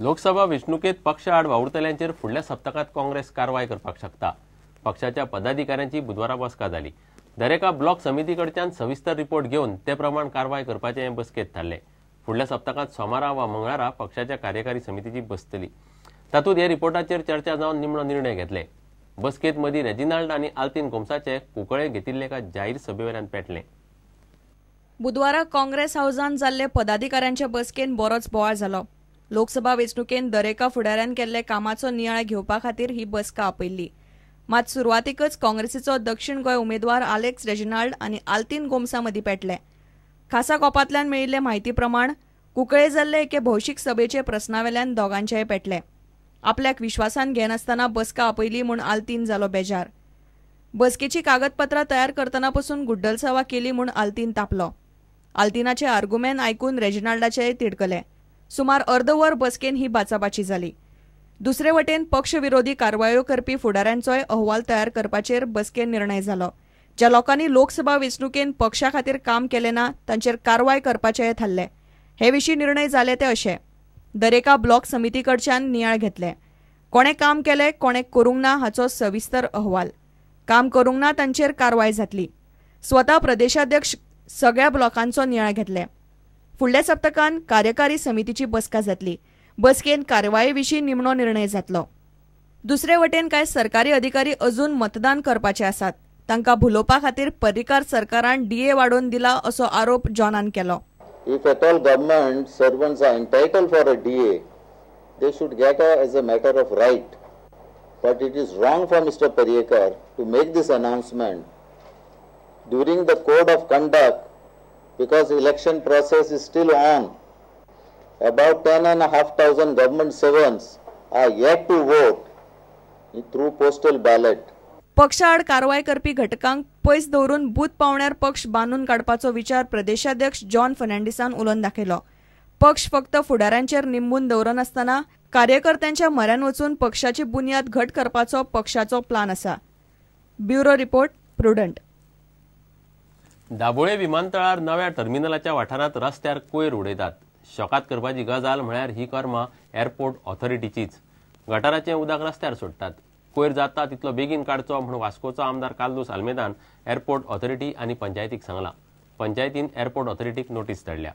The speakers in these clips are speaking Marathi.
लोकसभा वेंचणुकेत पक्ष आड वावुरतल्यांचेर फुडल्या सप्तकात काँग्रेस कारवाय करपाक शकता। पक्षाच्या पदाधिकाऱ्यांची बुधवारा बसका जाली। दरेका ब्लॉक समितीकडच्यान सविस्तर रिपोर्ट घेवन ते प्रमाण कारवाय करपाचे हे बसकेत थारले। फुडल्या सप्तकात सोमारा वा मंगळारा पक्षाच्या कार्यकारी समितीची बसतली। तातूंत हे रिपोर्टाचेर चर्चा जावन निमणो निर्णय घेतले। बसकेत मदीं रेजिनाल्ड आनी आल्तीन गोमसाचे कुंकळे घेतिल्ले एका जाहीर सभेवेल्यान पेटले। बुधवारा काँग्रेस हाऊसान जाल्ले पदाधिकाऱ्यांच्या बसकेन बरोच बोवाळ जालो। लोकसभा वेंचणुकेन दरेका फुडाऱ्यान केल्ले कामाचो नियाळ घेवपा खातीर ही बसका आपयल्ली। मात सुरवातीकच काँग्रेसीचो दक्षिण गोंय उमेदवार आलेक्स रेजिनाल्ड आनी आल्तीन गोमसा मदीं पेटले। खासा कोपांतल्यान मेळिल्ले म्हायती प्रमाण कुंकळे जाल्ले एके भौशीक सभेचे प्रस्नावेल्यान दोगांचेय पेटले। आपल्याक विश्वासान घेनासतना बसका आपयली म्हूण आल्तीन जालो बेजार। बसकेची कागदपत्रां तयार करतना पसून गुड्डलसवा केली म्हूण आल्तीन तापलो। आल्तीनाचे आर्ग्युमेंट आयकून रेजिनाल्डाचेय तिडकले। सुमार अर्दवर बसकेन ही बाचाबाची जाली। दुसरे वटेन पक्ष विरोधी कारवायो करपी फुडाऱ्यांचोय अहवाल तयार करपाचेर बसकेन निर्णय जालो। ज्या लोकांनी लोकसभा वेंचणुकेन पक्षा खातीर काम केलें ना तांचेर कारवाय करपाचेय थारले। हे विशीं निर्णय जाले ते अशे दरेका ब्लॉक समितीकडच्यान नियाळ घेतले। कोणे काम केले कोणे करूंक ना हाचो सविस्तर अहवाल। काम करूंक ना तांचेर कारवाय जातली। स्वता प्रदेशाध्यक्ष सगळ्या ब्लॉकांचो नियाळ घेतले। फुडल्या सप्तकान कार्यकारी समितीची बसका जातली। बसकेन कारवाये विशीं निमणो निर्णय जातलो। दुसरे वटेन कांय सरकारी अधिकारी अजून मतदान करपाचे आसात। तांकां भुलोवपा खातीर पर्रीकार सरकारान डीए वाडोवन दिला असो आरोप जॉनान केलो। If at all government servants are entitled for a DA, they should get as a matter of right. But it is wrong for Mr. Parrikar to make this announcement during the code of conduct because election process is still on. About 10,500 government servants are yet to vote through postal ballot. पक्षाआड कारवाय करपी घटकांक पयस दवरून बूथ पावण्यार पक्ष बांदून काडपाचो विचार प्रदेशाध्यक्ष जॉन फर्नांडिसान उलोवन दाखयलो। पक्ष फक्त फुडाऱ्यांचेर निंबून दवरनासतना कार्यकर्त्यांच्या म्हऱ्यान वचून पक्षाची बुन्याद घट करपाचो पक्षाचो प्लान आसा। Bureau report prudent. दाबोळे विमानतळार नव्या टर्मिनलाच्या वाठारांत रस्त्यार कोयर उडयतात। शॉकात करपाची गजाल म्हळ्यार ही कर्मां एअरपोर्ट ऑथॉरिटीचीच। गटाराचें उदक रस्त्यार सोडटात। कोयर जाता तितलो बेगीन काडचो म्हूण वास्कोचो आमदार कार्लोस आल्मेदान एअरपोर्ट ऑथॉरिटी आनी पंचायतीक सांगला। पंचायतीन एअरपोर्ट ऑथॉरिटीक नोटीस धाडल्या।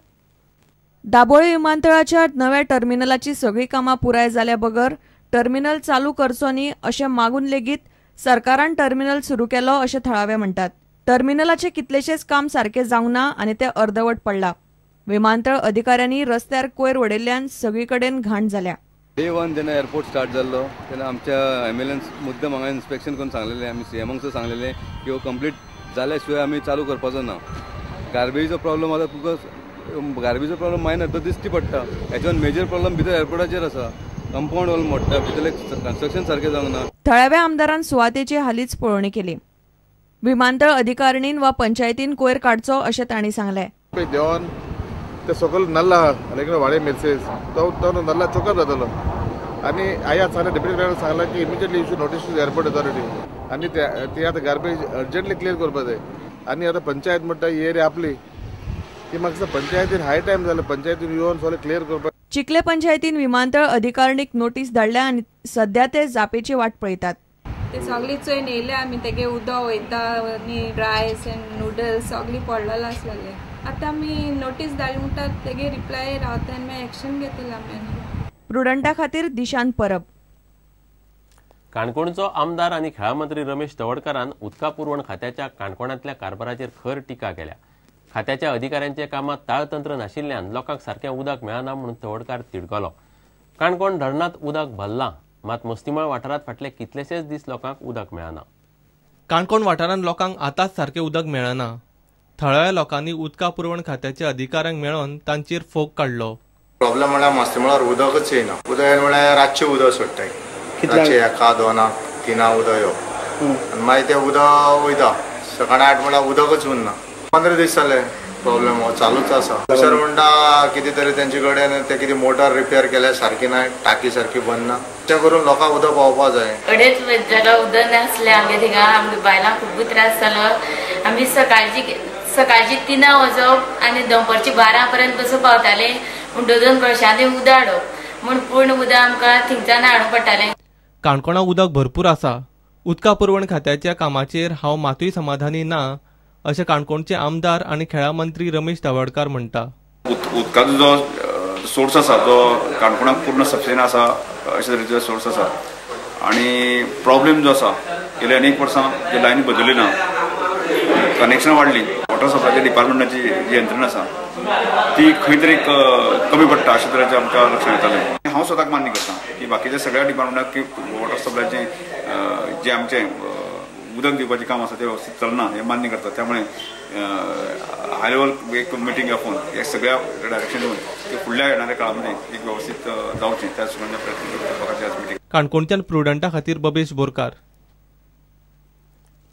दाबोळे विमानतळाच्या नव्या टर्मिनलाची सगळी कामां पुराय जाल्या बगर टर्मिनल चालू करचो न्ही अशें मागून लेगीत सरकारान टर्मिनल सुरू केलो अशें थळावे म्हणटात। टर्मिनलाचे कितलेशेच काम सारके जावंक ना आनी ते अर्दवट पडला। विमानतळ अधिकाऱ्यांनी रस्त्यार कोयर उडयल्ल्यान सगळीकडेन घाण जाल्या। डे 1 जेन्ना एअरपोर्ट स्टार्ट जाल्लो तेन्ना आमच्या एम्ब्युलन्स मुद्दम हांगा इन्स्पेक्शन करून सांगलेलें आमी सीएमांक सांगलेलें की हो कंप्लीट जाल्या शिवाय आमी चालू करपाचो ना। गार्बेजीचो प्रॉब्लम आतां तुका गार्बेजीचो प्रॉब्लम मायनर तो दिश्टी पडटा। हेच्यान मेजर प्रॉब्लम भितर एअरपोर्टाचेर आसा। कंपाऊंड वॉल मोडटा भितरले कन्स्ट्रक्शन सारकें जावंक ना। थळाव्या आमदारान सुवातेची हालींच पळोवणी केली। विमानतळ अधिकारिणीन वा पंचायतीन कोयर काडचो अशें तांणी सांगलें। देवान ते सकल नल्ला लेकिन वाडे मेसेज तो नल्ला चोकर जातलो आनी आया सांगलें डेप्युटी कलेक्टर सांगला की immediately issue notice to airport authority आनी ते आतां गार्बेज अर्जंटली क्लियर करपा जाय। आनी आतां पंचायत म्हणटा ही एरिया आपली ती म्हाका पंचायतीन हाय टायम जालो पंचायतीन येवन सगळें क्लियर करपा। चिखले पंचायतीन विमानतळ अधिकारिणीक नोटीस धाडल्या आनी सध्या ते जापेची वाट पळयतात। ते सगळी चोयन येयले आमी तेगे उदक वयता आनी रायस एंड नूडल्स सगळी पडलेले आसलेले। आतां आमी नोटीस धाडली म्हणटात तेगे रिप्लाय रावता आनी मागीर एक्शन घेतले आमी। प्रुडंटा खातीर दिशांत परब। काणकोणचो आमदार आनी खेळा मंत्री रमेश तवडकरान उदका पुरवण खात्याच्या काणकोणांतल्या कारभाराचेर खर टिका केल्या। खात्याच्या अधिकाऱ्यांचे कामात ताळतंत्र नाशिल्ल्यान लोकांक सारकें उदक मेळना म्हणून तवडकार तिडकलो। काणकोण धरणांत उदक भरलां मात मस्तिमळ वाठारांत फाटले कितलेशेच दीस लोकांक उदक मेळना। काणकोण वाठारांत लोकांक आतांच सारकें उदक मेळना। थळाव्या लोकांनी उदका पुरवण खात्याच्या अधिकाऱ्यांक मेळोवन तांचेर फोग काडलो। प्रॉब्लेम म्हळ्यार मस्तिमळार उदकच येना। उदक येना म्हळ्यार रातचें उदक सोडटाय। रातचें 1, 2, 3 उदक येवप आनी मागीर तें उदक वयता सकाळी 8 म्हळ्यार उदकच उरना। 15 दीस जाले प्रॉब्लेम हो चालूच आसा। दुसरे म्हणटा कितें तरी तेंचे कडेन ते कितें मोटर रिपेअर केल्या सारकी ना टाकी सारकी बंद ना ते करून लोकांक उदक पावपा जाय। अडेच जालो उदक नासलें आमगे थिंगा आमगे बायलांक खूब त्रास जालो। आमी सकाळची 3 वचप आनी दनपारची 12 पर्यंत कसो पावताले पूण 2 कळशांनी उदक हाडप म्हूण पूर्ण उदक आमकां थिंगच्यान हाडूंक पडटालें. काणकोणा उदक भरपूर आसा. उदका पुरवण खात्याच्या कामाचेर हांव मातूय समाधानी ना अशें काणकोणचे आमदार आनी खेळा मंत्री रमेश तवडकार म्हणटा. उदकाचो जो सोर्स आसा तो काणकोणाक पूर्ण सफिशियंट आसा अशे तरेचो सोर्स आसा आनी प्रॉब्लेम जो आसा गेल्या अनेक वर्सां जे लायनी बदलली ना, कनेक्शनां वाडली, वॉटर सप्लायच्या डिपार्टमेंटाची जी यंत्रणा आसा ती खंय तरी कमी पडटा अशे तरेचें आमच्या लक्षांत येतालें. हांव स्वताक मान्य करता की बाकीच्या सगळ्या डिपार्टमेंटाक वॉटर सप्लायचें जे आमचें उदक दिवपाचें काम आसा तें वेवस्थीत चलना हें मान्य करता. त्यामुळे हाय लेवल एक मिटींग घेवन हे सगळ्या डायरेक्शन दिवन ते फुडल्या येणाऱ्या काळामध्ये एक व्यवस्थित जावचें त्या संबंधी प्रयत्न करपाची आज मिटींग. काणकोणच्यान प्रुडंटा खातीर बबेश बोरकार.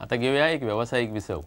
आता घेऊया एक व्यावसायिक विसव.